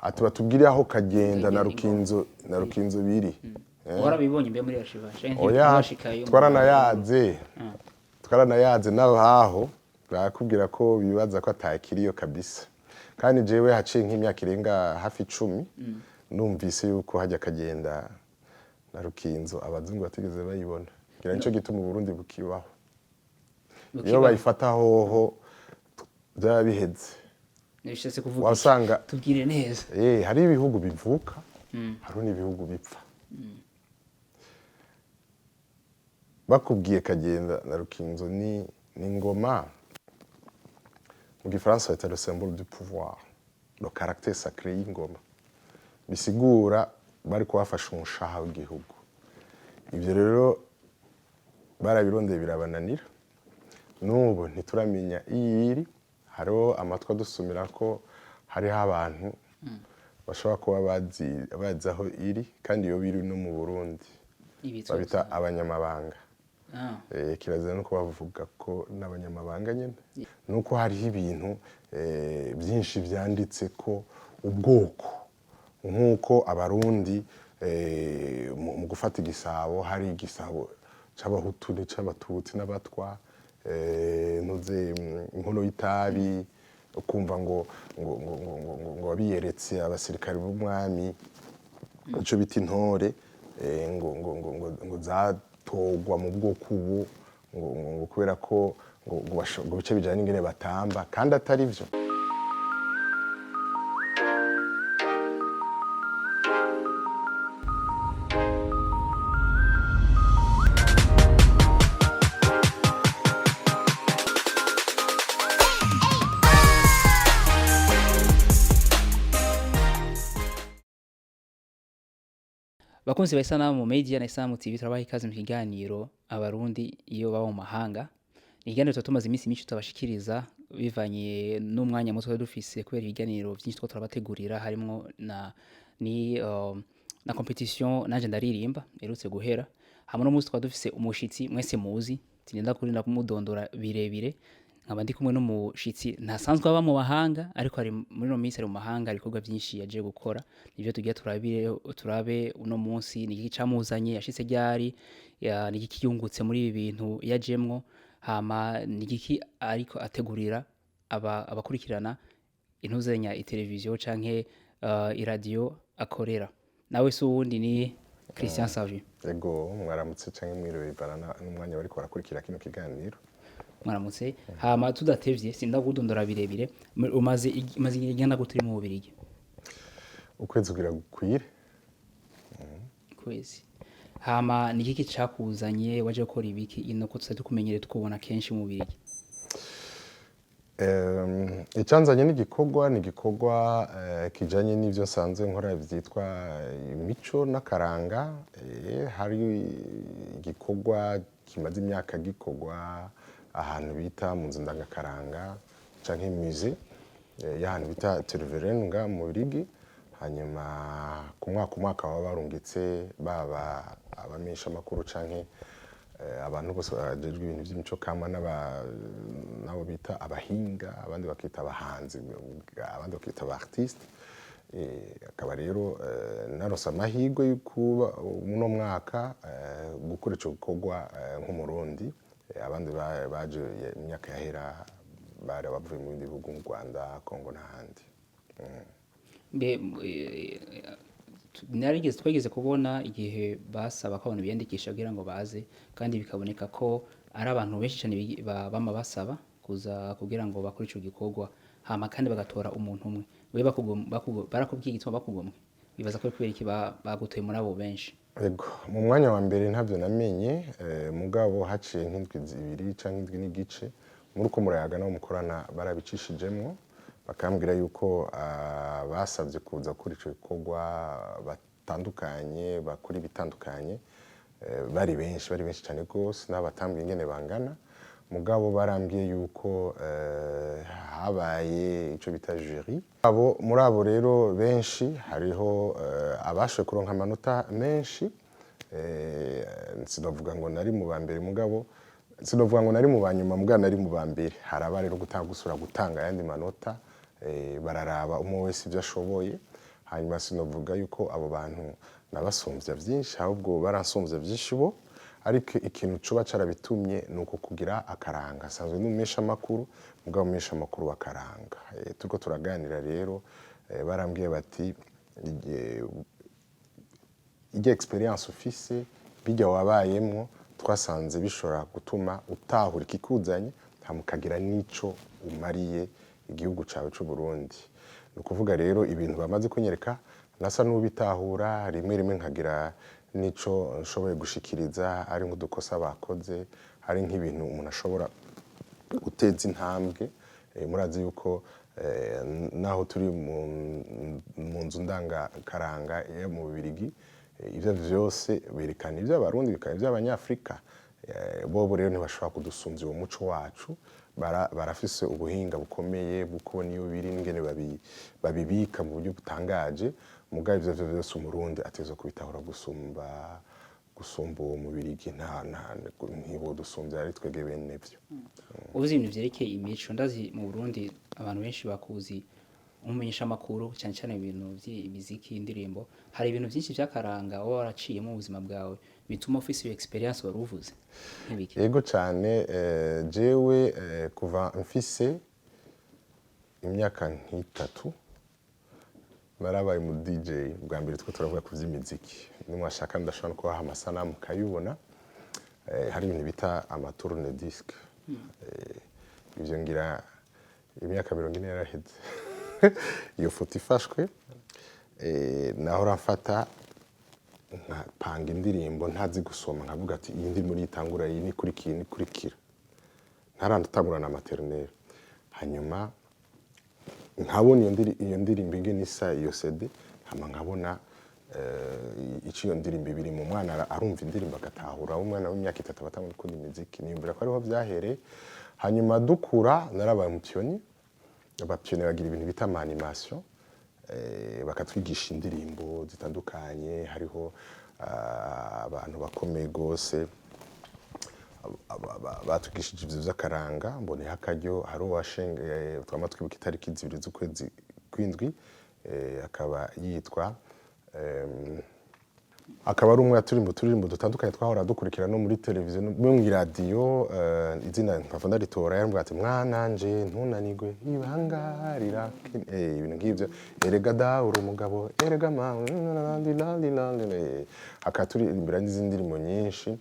ati batubwire aho kagenda na rukinzo biri. Warabibonye mbe muri Archivage oya twaranayaze n'abaho bakubwira ko bibaza ko atakiriyo kabisa. Kandi jewe haciye nk'imyaka irenga hafi 10 numvise yuko hajya kagenda na rukinzo abazungu batigeze bayibona. Ngira nico gituma Burundi bukibaho. Iyo bayifata hoho byabiheze. Nishese kuvuga wasanga tubwire neza. Hari ibihugu bivuka hari n'ibihugu bipfa. Bakubwiye kagenda na rukinzo ni ngoma mu gifaransa c'est le symbole du pouvoir, le caractère sacré y'ingoma. Bisigura bari kubafasha umushaha w'igihugu. Ibyo rero barabirondeye birabananira. Nubu ntituramenya iyiri. Hariho amatwa dusumira ko hariho abantu bashobora kuba bazi aho iri kandi iyo biri no mu Burundi babita abanyamabanga. Kirazira no kubavuga ko n'abanyamabanga nyene nuko hariho ibintu byinshi byanditse ko ubwoko nkuko abarundi mu gufata igisabo hari igisabo c'abahutu n'abatutsi n'abatwa nuze inkono y'itabi ukumva ngo babiyeretse abasirikare b'umwami ico biti intore ngo zatogwa mu bwoko ubu ngo kubera ko ngo bice bijanye n'ingene batamba kandi atari byo. Bakunzi Isanamu Media na Isanamu TV turabaha ikaze mu kiganiro abarundi iyo baba mu mahanga. Ikiganiro tumaze iminsi myinshi tutabashikiriza bivanye n'umwanya muto dufise kubera ibiganiro byinshi turabategurira harimo na competition nanje ndaririmba erutse guhera. Hamwe no muzi dufise umushitsi mwese muzi tinenda kurinda kumudondora birebire. Nkaba ndi kumwe n'umushitsi ntasanzwe aba mu bahanga ariko ari muri no minsi ari mu mahanga ibikorwa byinshi yaje gukora. Nivyo tugiye turabe uno munsi niki camuzanye yashitse ryari niki kiyungutse muri ibi bintu yajemwo hama niki ariko ategurira abakurikirana intuzenya iteleviziyo canke iradio akorera. Nawe se uwundi ni Christian Savio. Ego mwaramutse canke mwiriwe bivana n'umwanya bariko barakurikira kino kiganiro. Mwaramutse hama tudatevye sinda kudondora birebire umaze igenda guturi mu Bubiligi. Ukwezi kugira gukwire. Kwezi. Hama niki cakuzanye waje gukora ibiki ino ko tutari kumenyere tukubona kenshi mu Bubiligi. Icanzanye n'igikorwa kijanye n'ivyo nsanzwe nkora vyitwa imico n'akaranga. Hari igikorwa kimaze imyaka gikorwa ahantu bita mu nzu ndangakaranga canke musée y'ahantu bita Terverenga mu Bubiligi. Hanyuma ku mwaka baba barungitse baba abamenyesha makuru canke abantu bose bajejwe ibintu by'imico kama nabo bita abahinga abandi bakita abahanzi abandi bakita abartiste. Akaba rero naronse amahirwe y'ukuba muno mwaka gukora ico gikorwa nk'umurundi. Abandi baje imyaka yahera bari bavuye mu bindi bihugu mu Rwanda, Kongo n'ahandi. Narigeze twegeze kubona igihe basaba ko abantu biyandikisha kugira ngo baze kandi bikaboneka ko ari abantu benshi cyane bama basaba kuza kugira ngo bakore ico gikorwa hama kandi bagatora umuntu umwe. We barakubwiye igituma bakugomwe bibaza ko kubera iki bagutoye muri abo benshi. Ego mu mwanya wa mbere ntavyo namenye mugabo haciye nk'indwi zibiri canke indwi n'igice muri uko murayaga nabo mukorana barabicishijemwo bakambwira yuko basavye kuza kuri ico gikorwa batandukanye bakuri bitandukanye bari benshi cyane gose n'abatambwiye ingene bangana mugabo barambwiye yuko habaye ico bita jury. Muri abo rero benshi hariho abashoboye kuronka amanota menshi. Sinovuga ngo nari mu bambere mugabo sinovuga ngo nari mu banyuma mugabo nari mu bambere. Haraba rero gusura gutanga yandi manota bararaba umwe wese ivyo ashoboye hanyuma sinovuga yuko abo bantu nabasumbya byinshi ahubwo baransumvya byinshi bo, ariko ikintu coba carabitumye ni uko kugira akaranga. Sanzwe n'umesha makuru mugabo umesha makuru wakaranga. Turiko turaganira rero barambwiye bati ijya experience ufise bijya wabayemwo twasanze bishobora gutuma utahura ikikuzanye hamukagira n'ico umariye igihugu cawe c'u Burundi. Ni ukuvuga rero ibintu bamaze kunyereka nasa n'ubitahura rimwe rimwe nkagira n'ico nshoboye gushikiriza, ari nk'udukosa bakoze, ari nk'ibintu umuntu ashobora guteza intambwe. Murazi yuko naho turi mu nzu ndangakaranga mu Bubiligi, ivyo vyose berekana ivy'abarundi bikaba ivy'abanyafrika. Bobo rero ntibashobora kudusumvya uwo muco wacu, barafise ubuhinga bukomeye bwo kubona iyo biri n'ingene babibika mu buryo butangaje. Mugabo ivyo vyose umurundi ateza kubitahura gusumba uwo Mubirigi ntibo dusumvya ari twege bene vyo. Ubuzi ibintu vyerekeye imico, ndazi mu Burundi abantu benshi bakuzi umumenyesha amakuru cyane cyane ibintu by'imiziki, indirimbo. Hari ibintu byinshi vyakaranga wowe waraciyemo ubuzima bwawe bituma ufise iyo experience wari uvuze nk'ibiki? Yego cyane, jewe kuva mfise imyaka nk'itatu narabaye mu DJ bwa mbere. Twe turavuga ku vy'imiziki, nimwashaka ndashobora no kubaha amasanamu mukayibona. Hari ibintu bita amatourne disc, ivyo ngira imyaka 40 yaraheze. Iyo foto ifashwe naho rafata nkapanga indirimbo ntazi gusoma, nkavuga ati iyi ndi muri itangura, iyi ni kurikira ntarandutangura na maternelle. Hanyuma nkabona iyo ndirimbo ingene isa iyo CD, hama nkabona ico iyo ndirimbo biri mu mwana arumva indirimbo agatahura. Umwana w'imyaka 3 batangura gukunda imiziki, niyumvira ko ariho vyahereye. Hanyuma dukura narabaye umupyoni. Abapyoni bagira ibintu bita animation, bakatwigisha indirimbo zitandukanye. Hariho abantu bakomeye gose batwigishije ivyo vy'akaranga. Mboneye akaryo, hari uwashenge twama twibuka itariki 2 z'ukwezi kw'indwi, akaba yitwa akaba ari umwe turirimbo dutandukanye twahora dukurikira no muri televiziyo no mu radio. Izina nkava ndaritora, yarambwira ati mwananje ntunanigwe ibanga rira ibintu nk'ivyo, erega dawe umugabo erega mawe akaturirimbira n'izindi ndirimbo nyinshi.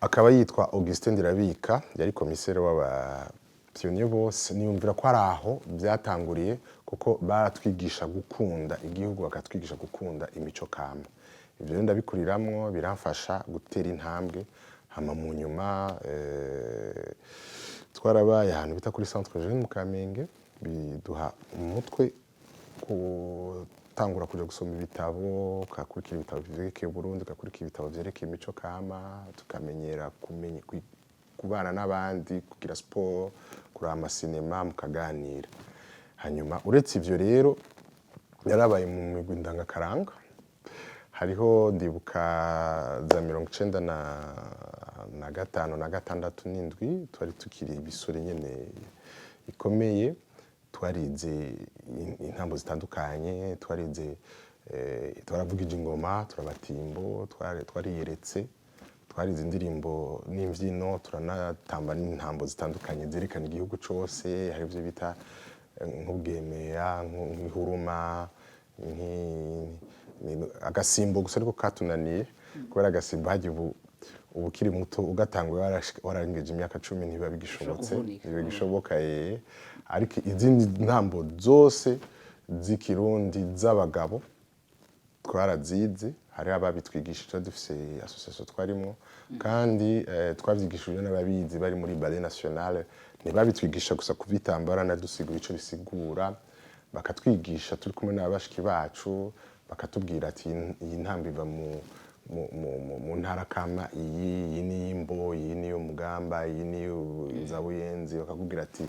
Akaba yitwa Augustin Ndirabika, yari komisere w'abapyoniye bose. Niyumvira ko ari aho byatanguriye, kuko baratwigisha gukunda igihugu, bakatwigisha gukunda imico kama. Ivyo rero ndabikuriramwo, biramfasha gutera intambwe. Hama mu nyuma twarabaye ahantu bita kuri Centre Jeune mu Kamenge, biduha umutwe gutangura kuja gusoma ibitabo, ukakurikira ibitabo vyerekeye Burundi, ukakurikira ibitabo vyerekeye imico kama, tukamenyera kubana n'abandi, kugira sport, kuraba amasinema, mukaganira. Hanyuma uretse ivyo rero yarabaye mu migwi ndangakaranga. Hariho ndibuka za 1995 na 1996 twari tukiri ibisore nyene ikomeye. Twarize intambo zitandukanye, twaravugije ingoma, turabatimbo, twariyeretse, twarize indirimbo n'imvyino, turanatamba n'intambo zitandukanye zerekana igihugu cose. Hari ivyo bita nk'ubwemeya, nk'ihuruma, agasimbo gusa ariko katunaniye, kubera agasimbo hagiye ubukiri muto ugatangwe warangeje imyaka 10 ntibiba bigishobotse, bigishoboka. Ariko izindi ntambo zose z'ikirundi z'abagabo twarazize. Hari ababitwigishije, dufise association twarimo, kandi twavyigishijwe n'ababizi bari muri Ballet Nationale. Ntibabitwigisha gusa kubitambara, nadusigura ico bisigura, bakatwigisha turi kumwe n'abashiki bacu, bakatubwira ati iyi ntambo iva mu ntara kama, iyi ni imbo, iyi ni umugamba, iyi ni izabuyenzi. Bakakubwira ati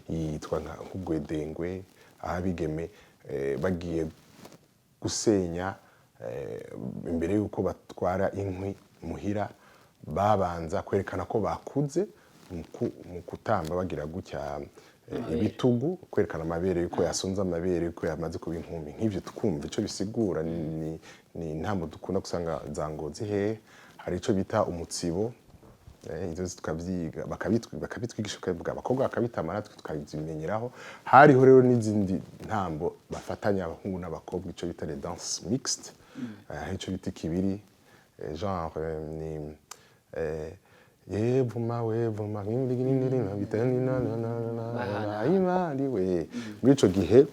yitwa nk'ugwedengwe. Abigeme bagiye gusenya, imbere yuko batwara inkwi muhira, babanza kwerekana ko bakuze mu kutamba, bagira gutya ibitugu kwerekana amabere yuko yasonze amabere yuko yamaze kuba inkumi nk'ivyo tukumva ico bisigura ni intambo dukunda gusanga za ngozi hehe hari ico bita umutsibo ivyo tukavyiga bakabitwigisha ukavuga abakobwa bakabitamara natwe tukabimenyeraho hariho rero n'izindi ntambo bafatanya abahungu n'abakobwa ico bita les danses mixtes ico bita ikibiri genre ni yevuma wevuma nk'indigini bitani na imari we muri ico gihe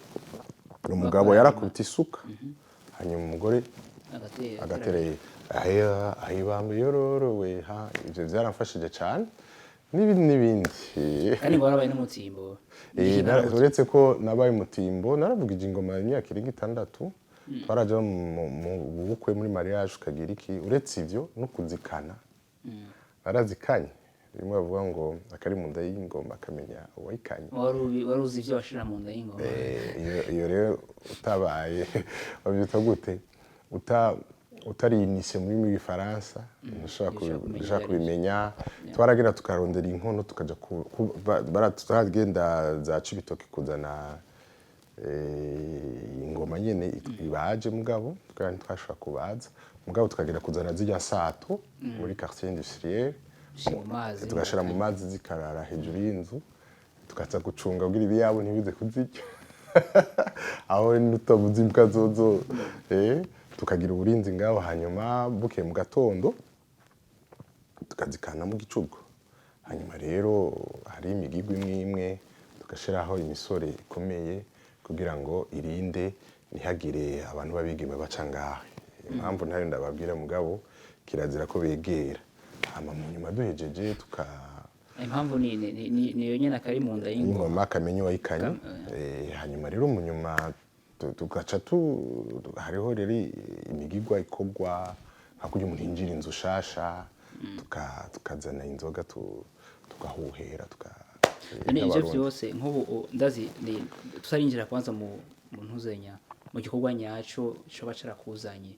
umugabo yarakubita isuka hanyuma umugore agatereye ahibamba yororowe ivyo vyaramfashije cane n'ibindi kandi warabaye n'umutimbo uretse ko nabaye umutimbo naravugije ingoma imyaka irenga 6 twaraje mu bukwe muri mariage ukagira iki uretse ivyo no kuzikana barazikanye rimwe bavuga ngo akari mu nda y'ingoma akamenya uwayikanye wari uzi ivyo washira mu nda y'ingoma iyo rero utabaye babyita gute utariyinishe muri w'igifaransa ntushobora kubimenya twaragenda tukarondera inkono tukaja turagenda za Cibitoke kuzana ingoma nyene ibaje mugabo kandi twashobora kubaza mugabo tukagenda kuzana zirya sato muri quartier industriel tugashira mu mazi zikarara hejuru y'inzu tukaza gucunga kugira ibiyabo ntibize kuzirya aho n'utabuzi imbwa zozo tukagira uburinzi ngaho hanyuma buke mu gatondo tukazikana mu gicugo hanyuma rero hari imigigwi imwe tugashiraho imisore ikomeye kugira ngo irinde ntihagire abantu babigeme baca ngaho impamvu ntayo ndababwira mugabo kirazira ko begera hama mu nyuma duhejeje impamvu ni nyene akari mu nda y'ingoma akamenye wayikanye hanyuma rero mu nyuma tugaca hariho rero imigigwa ikorwa hakurya umuntu yinjira inzu shasha tukazana inzoga tugahuhera ivyo vyose nk'ubu ndazi tutarinjira kwanza mu ntuzenya mu gikorwa nyaco coba carakuzanye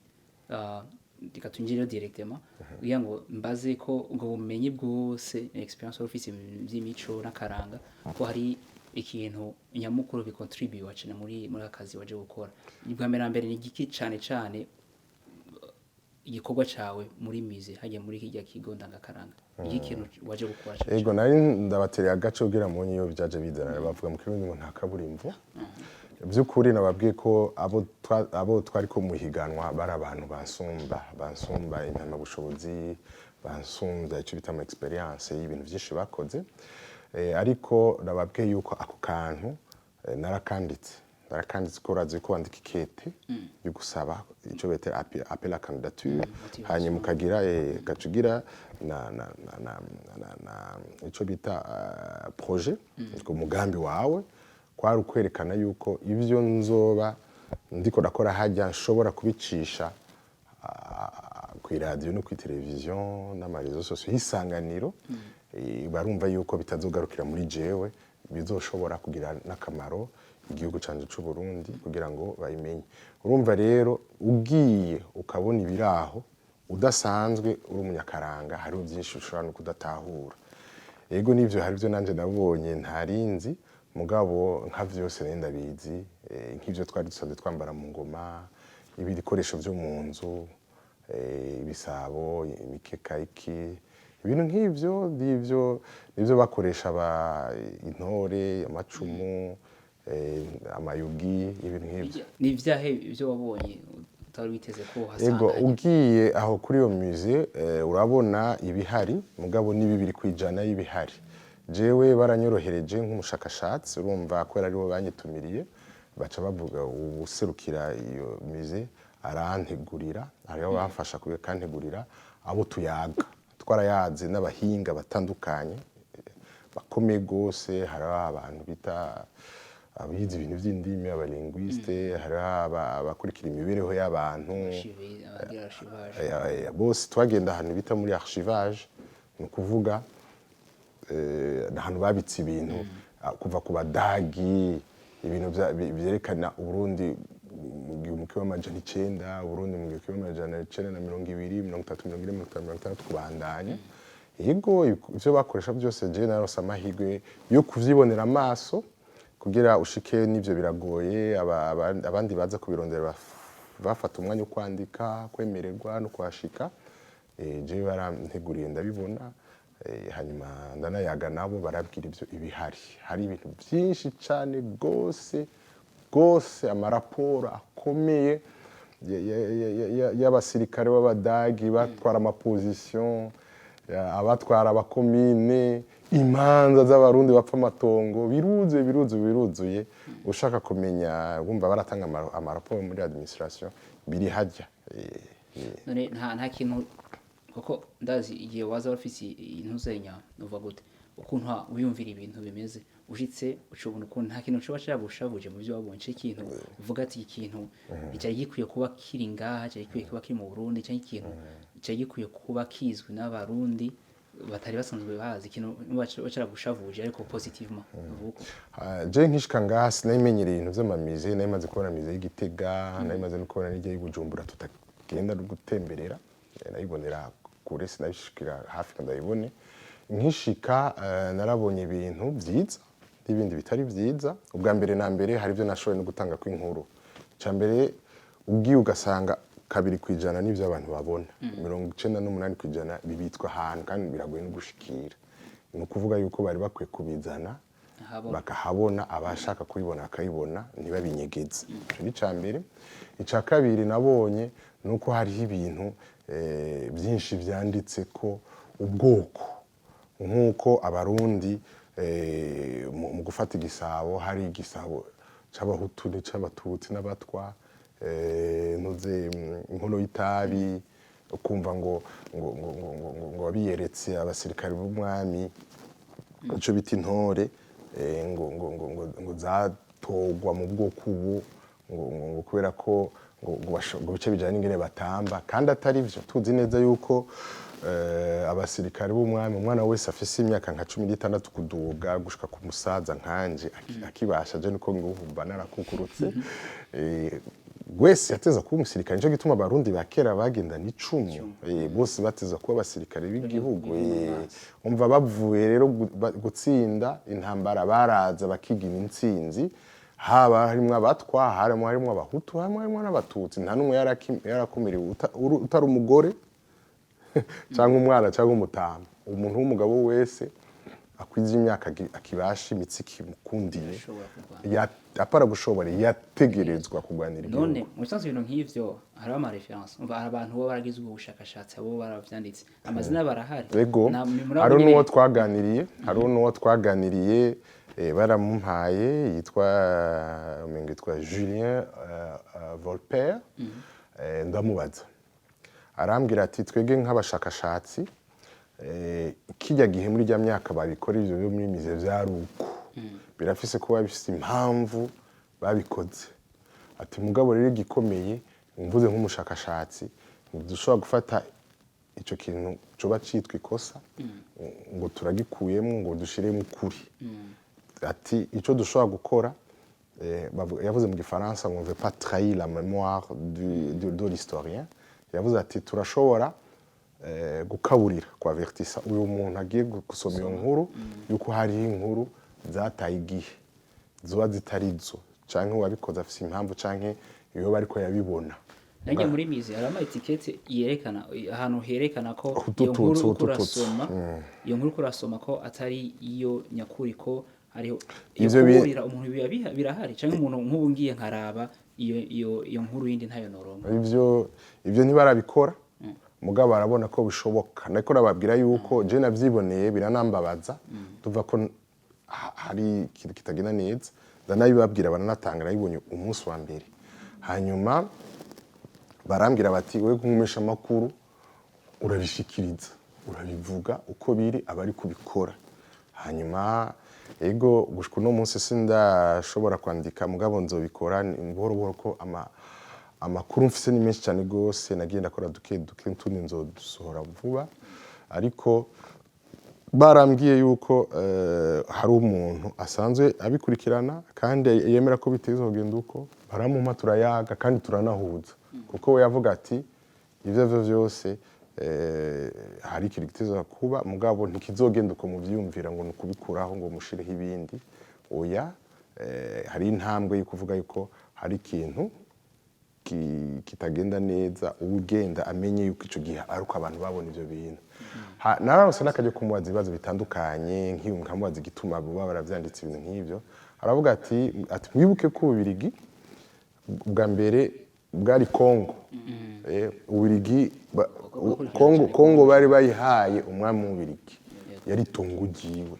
reka twinjire directement kugira ngo mbaze ko ubwo bumenyi bwose experience office by'imico n'akaranga ko hari ikintu nyamukuru bicontribute wacene muri akazi waje gukora ibwa mbere ni igiki cane igikorwa cawe muri mize hagiye muri kijya kigo ndangakaranga iki kintu waje gukora cyane yego nari ndabatereye agace kugira mu nyo byaje bizana bavuga mu kirundi ngo nta kaburimbo by'ukuri nababwiye ko abo twari ko muhiganwa bari abantu bansumba impama bushobozi bansumba icyo bita ama experience y'ibintu byinshi bakoze ariko nababwiye yuko ako kantu narakanditse ko urazi ko wandika ikete yo gusaba icyo bita appel à candidature hanyuma ukagira gacugira na icyo bita projet umugambi wawe kwari ukwerekana yuko ibyo nzoba ndiko nakora hajya nshobora kubicisha ku radio no ku televiziyo n'amarezo sose hisanganiro barumva yuko bitazogarukira muri jewe bizoshobora kugira nakamaro igihugu canje c'u Burundi kugira ngo bayimenye urumva rero ugiye ukabona ibiraho udasanzwe uri umunyakaranga hari byinshi ushobora no kudatahura yego nivyo hari byo nanje nabonye ntarinzi mugabo nka vyose nenda bizi nk'ivyo twari dusanzwe twambara mu ngoma ibikoresho byo mu nzu ibisabo imikeka iki ibintu nk'ivyo nivyo bakoresha intore amacumu amayugi ibintu nk'ivyo ni vyahe ivyo wabonye utari witeze ko hasanga ego ugiye aho kuri iyo musée urabona ibihari mugabo ni 2% y'ibihari jewe baranyorohereje nk'umushakashatsi urumva ko ari bo banyitumiriye baca bavuga ubuserukira iyo musée arantegurira ariho bamfasha kantegurira abo tuyaga twarayaze n'abahinga batandukanye bakomeye gose hari abantu bita abizi ibintu by'indimi abalinguiste hari abakurikira imibereho y'abantu bose twagenda ahantu bita muri archivage ni ukuvuga ahantu babitse ibintu kuva ku badagi ibintu byerekana Burundi mu 1900 Burundi mu 1920 30 40 kubandanya yego ivyo bakoresha byose je narose amahirwe yo kuvyibonera amaso kugira ushike n'ivyo biragoye abandi baza kubirondera bafata umwanya wo kwandika kwemererwa no kuhashika je baranteguriye ndabibona hanyuma ndanayaga nabo barabwira ivyo ibihari hari ibintu byinshi cyane gose amaraporo akomeye y'abasirikare b'abadagi batwara amapozisiyo abatwara abakomine imanza z'abarundi bapfa amatongo biruzuye ushaka kumenya bumva baratanga amaraporo muri administration biri hajya none nta kintu kuko ndazi igihe waza ufise intuzenya uva gute ukuntu wiyumvira ibintu bimeze ushitse ucubona ukuntu nta kintu coba caragushavuje mu byo wabonye ikintu uvuga ati ikintu cyari gikwiye kuba kiri ngaha cyari gikwiye kuba kiri mu Burundi cyangwa ikintu cyari gikwiye kuba kizwi n'abarundi batari basanzwe bazi ikintu caragushavuje ariko positivement uvuga je nkishika ngaha sinayimenyereye ibintu vy'amamize nayimaze kubona mize y'Igitega nayimaze no kubona n'ijya y'Ibujumbura tutagenda gutemberera nayibonera kure sinabishikira hafi ndayibone nkishika narabonye ibintu byiza n'ibindi bitari byiza ubwa mbere na mbere hari byo nashoboye no gutanga kw'inkuru ca mbere ubwiye ugasanga 2% n'ivyo abantu babona 98% bibitwa ahantu kandi biragoye no gushikira ni ukuvuga yuko bari bakwiye kubizana bakahabona abashaka kubibona akayibona ntibabinyegeze ico ni ca mbere ica kabiri nabonye nuko hariho ibintu byinshi byanditse ko ubwoko nk'uko abarundi mu gufata igisabo hari igisabo c'abahutu n'abatutsi n'abatwa nuze inkono y'itabi ukumva ngo wabiyeretse abasirikare b'umwami ico bita intore ngo zatogwa mu bwoko ubu ngo kubera ko ngo bice bijanye n'ingene batamba kandi atari byo tuzi neza yuko abasirikare b'umwami umwana wese afise imyaka nka 16 kuduga gushika ku musaza nkanje akibasha je nuko nguhumba narakukurutse wese yateza kuba umusirikare nico gituma abarundi bakera bagenda n'icumu bose bateza kuba abasirikare b'igihugu umva bavuye rero gutsinda intambara baraza bakigina intsinzi haba harimwo abatwa harimwo abahutu harimwo n'abatutsi nta numwe yarakumiriwe utari umugore cyangwa umwana cyangwa umutama umuntu w'umugabo wese akwiza imyaka akibasha imitsi kimukundiye apara gushobora yategerezwa kurwanira igihugu none mu bisanzwe ibintu nk'ivyo hariho ama reference umva abantu bo baragize ubwo bushakashatsi abo baravyanditse amazina barahari hariho n'uwo twaganiriye baramumpaye yitwa Julien Volpert ndamubaza arambwira ati twege nk'abashakashatsi kijya gihe muri rya myaka babikora ivyo byo muri mize vyaruko birafise kuba bifise impamvu babikoze ati mugabo rero gikomeye mvuze nk'umushakashatsi dushobora gufata ico kintu coba citwa ikosa ngo turagikuyemo ngo dushiremo ukuri ati ico dushobora gukora yavuze mu gifaransa ngo on veut pas trahir la mémoire de l'historien yavuze ati turashobora gukaburira kwavertisa uyu muntu agiye gusoma iyo nkuru yuko hariho inkuru zataye igihe zoba zitarizo canke wabikoze afise impamvu canke iyo bariko yabibona nanjye muri mizi hari ama etikete yerekana ahantu herekana ko iyo nkuru kurasoma ko atari iyo nyakuri ko hariho iyo umuntu birahari canke umuntu nk'ubu ngiye nkaraba iyo nkuru yindi ntayo noronka ivyo ntibarabikora mugabo barabona ko bishoboka nako nababwira yuko je navyiboneye biranambabaza tuva ko hari ikintu kitagenda neza ndanabibabwira baranatanga nabibonye umunsi wa mbere hanyuma barambwira bati wewe kumumesha makuru urabishikiriza urabivuga uko biri abari kubikora hanyuma ego gushika no munsi sindashobora kwandika mugabo nzobikora buhoro buhoro ko amakuru mfise ni menshi cyane gose nagiye ndakora duke ntundi nzodusohora vuba ariko barambwiye yuko hari umuntu asanzwe abikurikirana kandi yemera ko biteze kugenda uko baramuma turayaga kandi turanahuza kuko we yavuga ati ivyo byose hari ikintu giteza kuba mugabo ntikizogenda uko muvyumvira ngo nukubikuraho ngo mushireho ibindi oya hari intambwe yo kuvuga yuko hari ikintu kitagenda neza ugenda amenye yuko ico gihe ari uko abantu babona ivyo bintu nararose n'akaje kumubaza ibibazo bitandukanye nk'iyo nkamubaza igituma buba baravyanditse ibintu nk'ivyo aravuga ati mwibuke ko Ububirigi bwa mbere bwari Kongo Ububirigi Kongo bari bayihaye umwami w'Ububirigi yari itongo ryiwe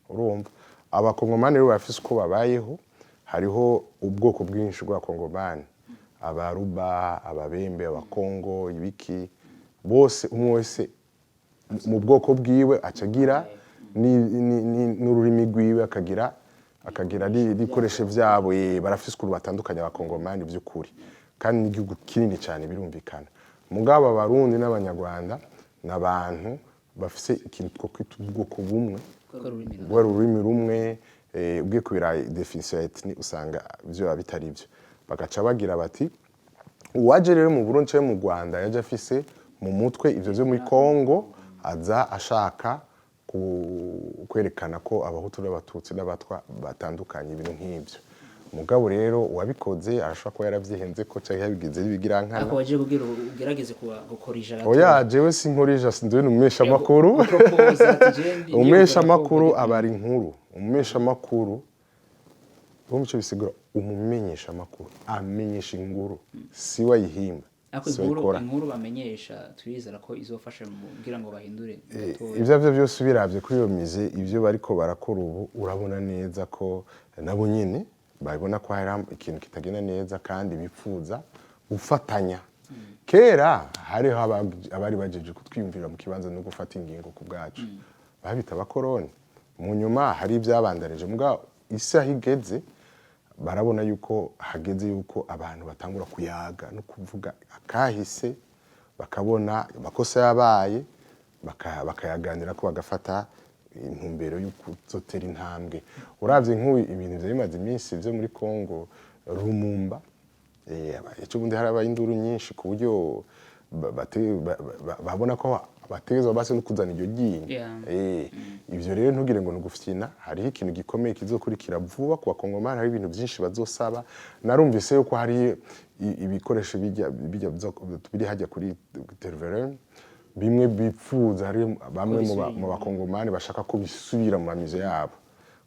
urumva abakongomani rero bafise uko babayeho hariho ubwoko bwinshi bw'abakongomani abaruba ababembe abakongo ibiki bose umwe wese mu bwoko bwiwe acagira n'ururimi rwiwe akagira n'ibikoresho vyabo barafise ukuntu batandukanye abakongomani by'ukuri kandi n'igihugu kinini cyane birumvikana mugabo abarundi n'abanyarwanda n'abantu bafise ikintu two kwita ubwoko bumwe ururimi rumwe ubwiye kubira definition ya ethnie usanga byo bitari byo bagaca bagira bati uwaje rero mu Burundi cyangwa mu Rwanda yaje afise mu mutwe ivyo byo muri Kongo aza ashaka kwerekana ko abahutu n'abatutsi n'abatwa batandukanye ibintu nk'ibyo mugabo rero wabikoze arashobora kuba yaravyihenze ko cyangwa yabigize bigira nkana ako waje kugira ugerageze gukorija gato oya jewe sinkorija sinduwe numesha makuru umesha makuru abari inkuru umesha makuru bomco bisigura umumenyesha makuru amenyesha inkuru si wayihimba ako inkuru bamenyesha turizera ko izofasha mu kugira ngo bahindure ivyo byose biravye kuri iyo mize ivyo bariko barakora ubu urabona neza ko nabo nyene babona ko hari ikintu kitagenda neza kandi bipfuza gufatanya kera hariho abari bajeje kutwiyumvira mu kibanza no gufata ingingo ku bwacu babita abakoroni mu nyuma hari ibyabandanije muga isi ahigeze barabona yuko hageze yuko abantu batangura kuyaga no kuvuga akahise bakabona amakosa yabaye bakayaganira ko bagafata intumbero y'ukuzotera intambwe uravye nk'ubu ibintu bimaze iminsi byo muri Kongo Rumumba icyo bundi hari abayinduru nyinshi ku buryo babona ko bategezwa base no kuzana iryo ryinyo ivyo rero ntugire ngo nugufyina hariho ikintu gikomeye kizokurikira vuba ku bakongomani hari ibintu byinshi bazosaba narumvise yuko hari ibikoresho biri hajya kuri Terveren bimwe bipfuza hari bamwe mu bakongomani bashaka ko bisubira mu mamize yabo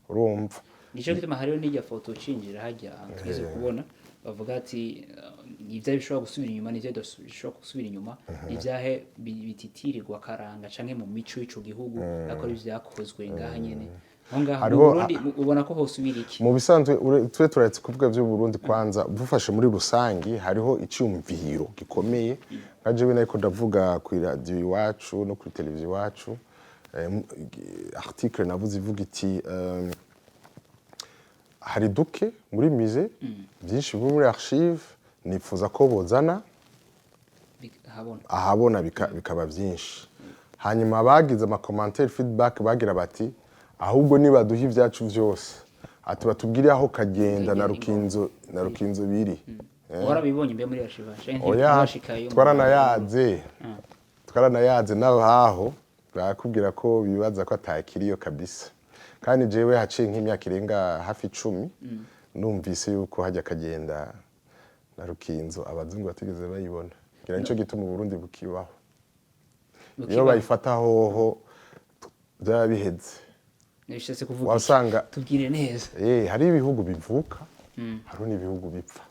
urumva nico gituma hariho n'ijya foto cinjira hajya twize kubona bavuga ati ivyo bishobora gusubira inyuma n'ivyo bishobora gusubira inyuma ivyahe bititirirwa karanga canke mu mico y'ico gihugu akora ivyakozwe ngaha nyene ngaha mu Burundi ubona ko hosubira iki mu bisanzwe twe turetse kuvuga byo Burundi kwanza bufashe muri rusangi hariho icyumviro gikomeye nkaje we nako ndavuga ku radio iwacu no kuri televiziyo iwacu article navuze ivuga iti hari duke muri mize byinshi muri archive nifuza ko bozana ahabona bikaba byinshi hanyuma bagize ama commentaire feedback bagira bati ahubwo nibaduha ibyacu byose ati batubwire aho kagenda na rukinzo biri warabibonye mbe muri archive twaranayaze n'abaho bakubwira ko bibaza ko atakiriyo kabisa kandi jewe haciye nk'imyaka irenga hafi 10 numvise yuko hajya kagenda na rukinzo abazungu batigeze bayibona ngira nico gituma mu Burundi bukibaho iyo bayifata hoho byabiheze nishatse kuvuga wasanga tubwire neza hari ibihugu bivuka hari n'ibihugu bipfa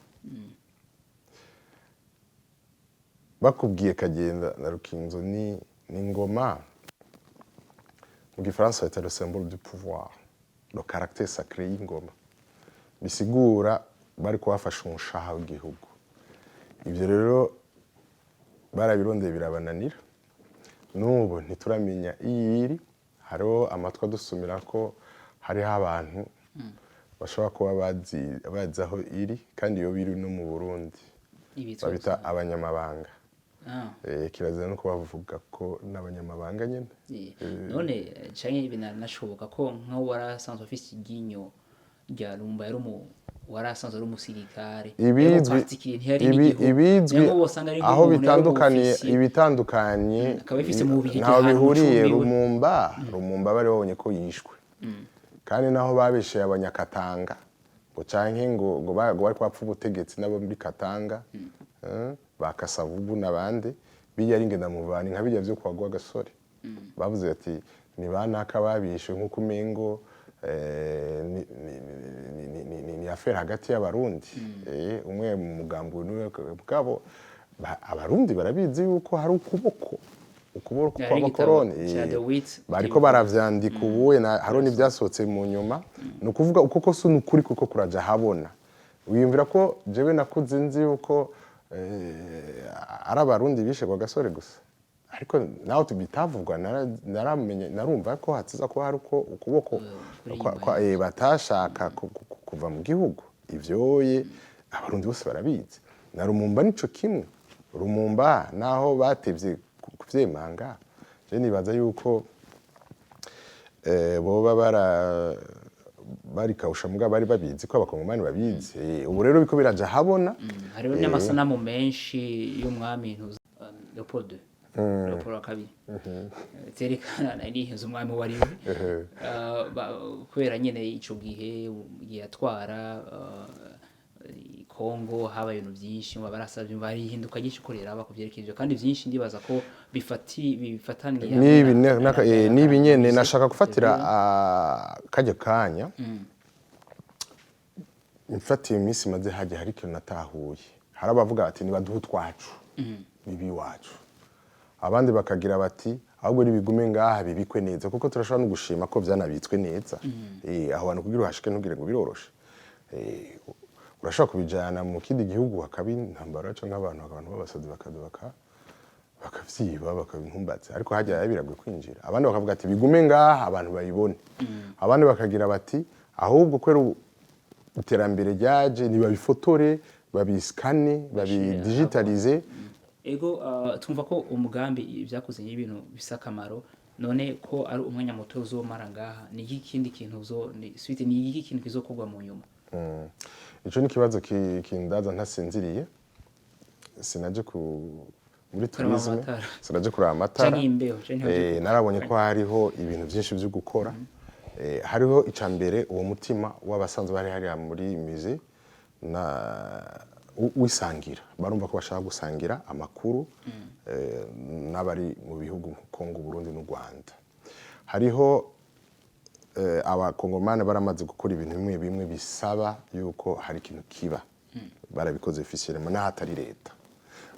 bakubwiye kagenda na rukinzo ni ngoma mu gifaransa c'est le symbole du pouvoir le caractère sacré y'ingoma bisigura bari kubafasha umushaha w'igihugu ivyo rero barabirondeye birabananira n'ubu ntituramenya iyiri hariho amatwa dusumira ko hariho abantu bashobora kuba bazi aho iri kandi iyo biri no mu Burundi babita abanyamabanga kirazira no kubavuga ko n'abanyamabanga nyene none canke binashoboka ko nka warasanzwe afise iginyo rya rumba yari warasanzwe ari umusirikare ibizwi aho ibitandukanye ntaho bihuriye. Rumumba bari babonye ko yishwe kandi naho babesheye abanyakatanga ngo canke ngo bari kwapfa ubutegetsi nabo muri Katanga ba Kasavubu n'abandi bijya ari ngenda mu bani nka bijya byo kwagwa gasore bavuze ati ni banaka babishe nk'uko umengo ni affaire hagati y'abarundi umwe mu mugambo bwabo abarundi barabizi yuko hari ukuboko kw'abakoroni bariko baravyandika ubuye haro n'ibyasohotse mu nyuma no kuvuga uko kose n'ukuri kuko kuraja habona wiyumvira ko jewe nakuze nzi yuko ari abarundi bishe kwa gasore gusa ariko naho tubitavugwa naramenye narumva ko hatiza ko hari uko ukuboko batashaka kuva mu gihugu ivyoye abarundi bose barabizi na Rumumba nico kimwe Rumumba naho batevye kuvyemanga je nibaza yuko boba bari kawusha muga bari babizi ko abakongomani babizi ubu rero biko biraja habona hariho n'amasanamu menshi y'umwami Leopold wa kabiri zerekana n'inzu umwami wariwe kubera nyene ico gihe yatwara Kongo habaye ibintu byinshi ngo barasabye barihinduka gishi korera bakuvyerekeje kandi byinshi ndibaza ko bifataniye nibi nyene nashaka gufatira kajya kanya mfatiye iminsi maze haje hari ikintu natahuye hari abavuga ati nibaduhe twacu bibi wacu abandi bakagira bati ahubwo nibigume ngaha bibikwe neza kuko turashobora no gushima ko byanabitswe neza aho abantu kugira uhashike ntugire ngo biroroshe urashobora kubijana mu kindi gihugu hakabi intambara cyangwa abantu babasazi bakavyiba bakabintumbatse ariko hajya yabiragwe kwinjira abandi bakavuga ati bigume ngaha abantu bayibone abandi bakagira bati ahubwo kwera iterambere ryaje nibabifotore babiskane babidigitalize ego tumva ko umugambi byakuze y'ibintu bisakamaro none ko ari umwanya muto uzomara ngaha ni ikindi kintu suite ni iki kintu kizokorwa mu nyuma ico ni kibazo kindaza ntasinziriye sinaje muri tourisme sinaje kuri amatara narabonye ko hariho ibintu byinshi byo gukora hariho icambere uwo mutima w'abasanzwe bari hari muri musée na wisangira barumva ko bashaka gusangira amakuru n'abari mu bihugu nko Kongo Burundi n'u Rwanda hariho abakongomani baramaze gukora ibintu bimwe bisaba yuko hari ikintu kiba barabikoze officiellement na hatari leta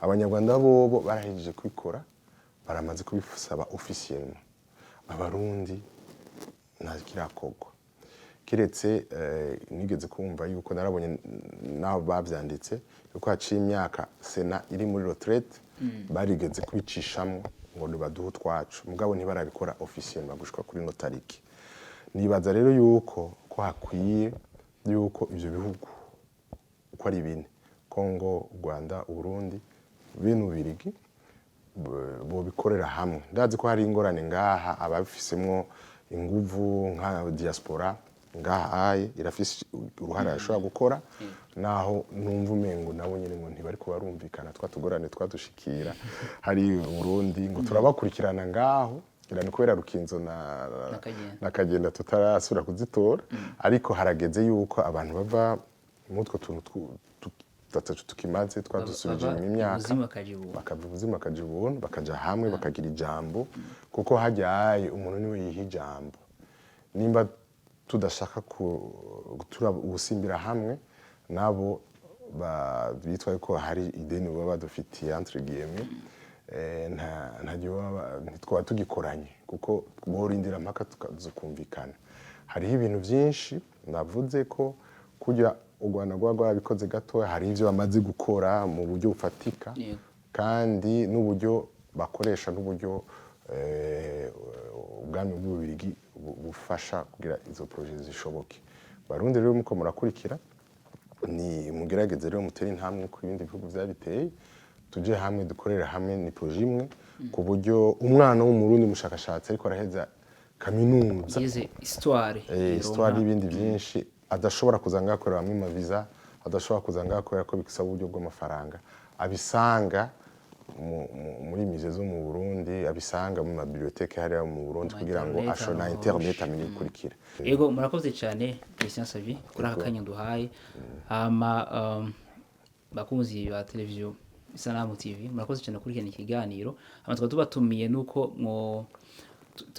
abanyarwanda bobo barahejeje kubikora baramaze kubisaba officiellement abarundi ntakirakogwa kiretse nigeze kumva yuko narabonye naho bavyanditse yuko haciye imyaka Sena iri muri retraite barigeze kubicishamwe ngo nibaduhe twacu mugabo ntibarabikora officiellement bagushika kuri no tariki nibaza rero yuko ko hakwiye yuko ivyo bihugu uko ari bine Kongo Rwanda Burundi binu birigi bo bikorera hamwe ndazi ko hari ingorane ngaha abafisemwo inguvu nka diaspora ngaha irafise uruhara yashobora gukora naho numva umengo nabo nyene ngo ntibari ko barumvikana twatugorane twadushikira hari Burundi ngo turabakurikirana ngaho irani kubera Rukinzo na Kagenda tutarasubira kuzitora ariko harageze yuko abantu bava mutwo tuntu tatatu tukimaze twadusubije mu myaka bakavuzima kajibona bakaja hamwe bakagira ijambo kuko hajyaye umuntu niwe yiha ijambo nimba tudashaka gutura ubusimbira hamwe nabo bitwa yuko hari ideni baba badufitiye entre guillemets ntitwaba tugikoranye kuko borindira mpaka tukumvikana hariho ibintu byinshi navuze ko kugira u Rwanda rwabikoze gato hari ivyo bamaze gukora mu buryo bufatika kandi n'uburyo bakoresha n'uburyo ubwami bw'ububirigi bufasha kugira izo project zishoboke barundi rero muko murakurikira ni mugerageze rero mutere intambwe ku bindi bihugu byabiteye tuje hamwe dukorera hamwe ni projet imwe ku buryo umwana w'umurundi mushakashatsi ariko araheza kaminuza yize histoire n'ibindi byinshi adashobora kuza ngaha akoreramo amaviza, adashobora kuza ngaha kubera ko bisaba uburyo bw'amafaranga, abisanga muri mize zo mu Burundi, abisanga mu mabiblioteke hariya mu Burundi kugira ngo ashona internet amenye ikurikira. Yego murakoze cyane Christian Savie kuri aka kanya duhaye. Bakunzi ba televiziyo Isanamu TV murakoze cyane kuri iki kiganiro. Tukaba tubatumiye nuko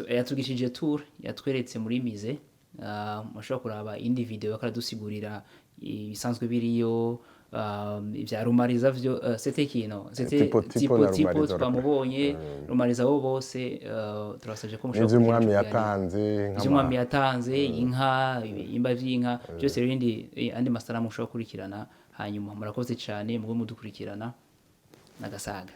yatugishije tour yatweretse muri mize, mushobora kuraba indi video bakadusigurira ibisanzwe biriyo, ibya Rumariza vyo c'était kino c'était tipo twamubonye Rumariza bo bose, turasabye ko mushobora umwami yatanze inka imba vy'inka byose ibindi andi masanamu mushobora kurikirana, hanyuma murakoze cyane mugwe mudukurikirana nagasaga.